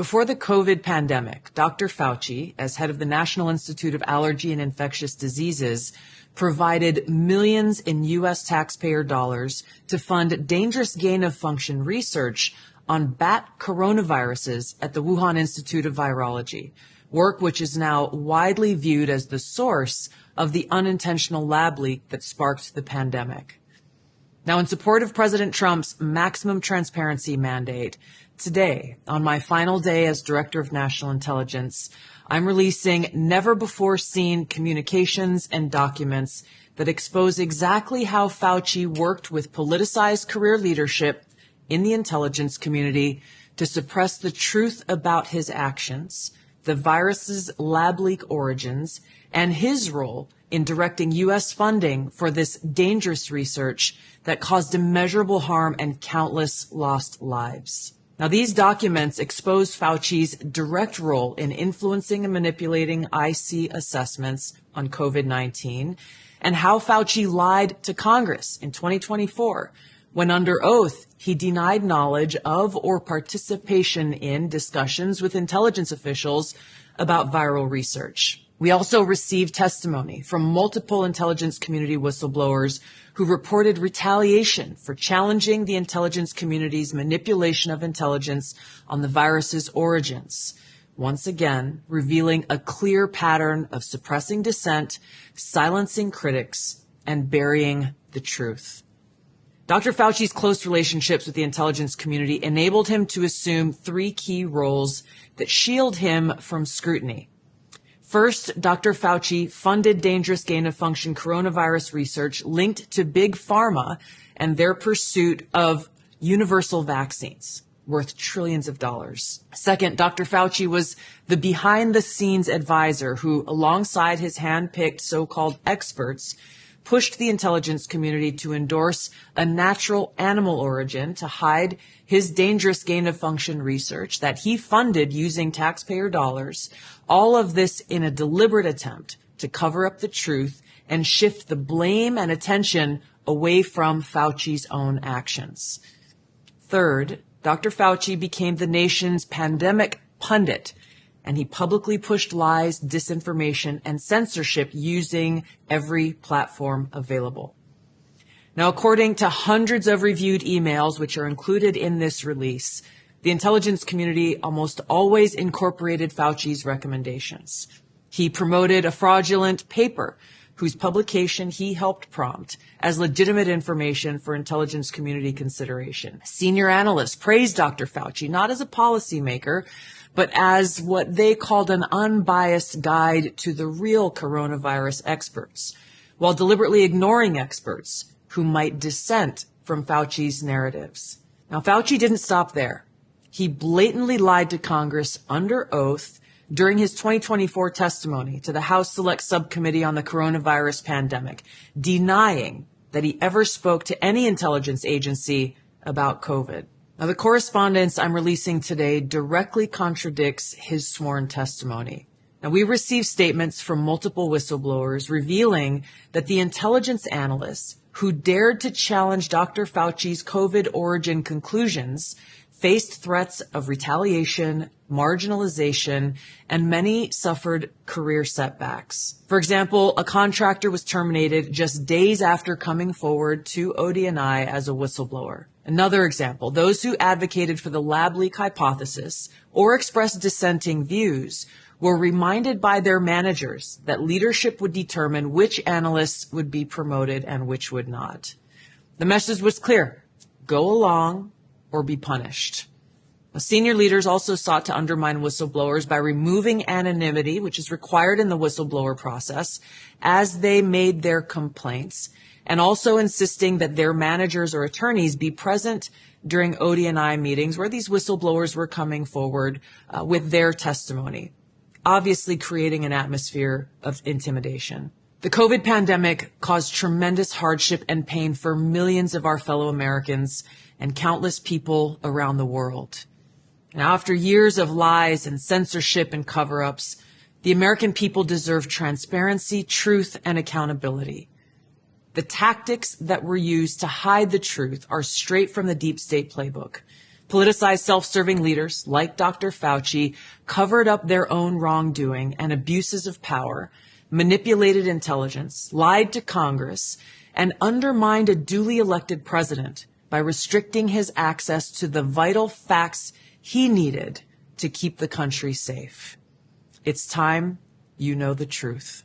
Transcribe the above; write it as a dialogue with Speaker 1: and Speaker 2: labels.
Speaker 1: Before the COVID pandemic, Dr. Fauci, as head of the National Institute of Allergy and Infectious Diseases, provided millions in U.S. taxpayer dollars to fund dangerous gain-of-function research on bat coronaviruses at the Wuhan Institute of Virology, work which is now widely viewed as the source of the unintentional lab leak that sparked the pandemic. Now, in support of President Trump's maximum transparency mandate, today, on my final day as Director of National Intelligence, I'm releasing never-before-seen communications and documents that expose exactly how Fauci worked with politicized career leadership in the intelligence community to suppress the truth about his actions, the virus's lab leak origins, and his role in directing U.S. funding for this dangerous research that caused immeasurable harm and countless lost lives. Now, these documents expose Fauci's direct role in influencing and manipulating IC assessments on COVID-19 and how Fauci lied to Congress in 2024 when under oath he denied knowledge of or participation in discussions with intelligence officials about viral research. We also received testimony from multiple intelligence community whistleblowers who reported retaliation for challenging the intelligence community's manipulation of intelligence on the virus's origins, once again revealing a clear pattern of suppressing dissent, silencing critics, and burying the truth. Dr. Fauci's close relationships with the intelligence community enabled him to assume three key roles that shield him from scrutiny. First, Dr. Fauci funded dangerous gain-of-function coronavirus research linked to Big Pharma and their pursuit of universal vaccines worth trillions of dollars. Second, Dr. Fauci was the behind-the-scenes advisor who, alongside his hand-picked so-called experts, pushed the intelligence community to endorse a natural animal origin to hide his dangerous gain-of-function research that he funded using taxpayer dollars, all of this in a deliberate attempt to cover up the truth and shift the blame and attention away from Fauci's own actions. Third, Dr. Fauci became the nation's pandemic pundit, and he publicly pushed lies, disinformation, and censorship using every platform available. Now, according to hundreds of reviewed emails, which are included in this release, the intelligence community almost always incorporated Fauci's recommendations. He promoted a fraudulent paper whose publication he helped prompt as legitimate information for intelligence community consideration. Senior analysts praised Dr. Fauci not as a policymaker, but as what they called an unbiased guide to the real coronavirus experts, while deliberately ignoring experts who might dissent from Fauci's narratives. Now, Fauci didn't stop there. He blatantly lied to Congress under oath during his 2024 testimony to the House Select Subcommittee on the Coronavirus Pandemic, denying that he ever spoke to any intelligence agency about COVID. Now, the correspondence I'm releasing today directly contradicts his sworn testimony. Now, we received statements from multiple whistleblowers revealing that the intelligence analysts who dared to challenge Dr. Fauci's COVID origin conclusions faced threats of retaliation, marginalization, and many suffered career setbacks. For example, a contractor was terminated just days after coming forward to ODNI as a whistleblower. Another example, those who advocated for the lab leak hypothesis or expressed dissenting views were reminded by their managers that leadership would determine which analysts would be promoted and which would not. The message was clear: go along or be punished. Senior leaders also sought to undermine whistleblowers by removing anonymity, which is required in the whistleblower process, as they made their complaints, and also insisting that their managers or attorneys be present during ODNI meetings where these whistleblowers were coming forward with their testimony, obviously creating an atmosphere of intimidation. The COVID pandemic caused tremendous hardship and pain for millions of our fellow Americans and countless people around the world. And after years of lies and censorship and cover-ups, the American people deserve transparency, truth, and accountability. The tactics that were used to hide the truth are straight from the deep state playbook. Politicized self-serving leaders like Dr. Fauci covered up their own wrongdoing and abuses of power, manipulated intelligence, lied to Congress, and undermined a duly elected president by restricting his access to the vital facts he needed to keep the country safe. It's time you know the truth.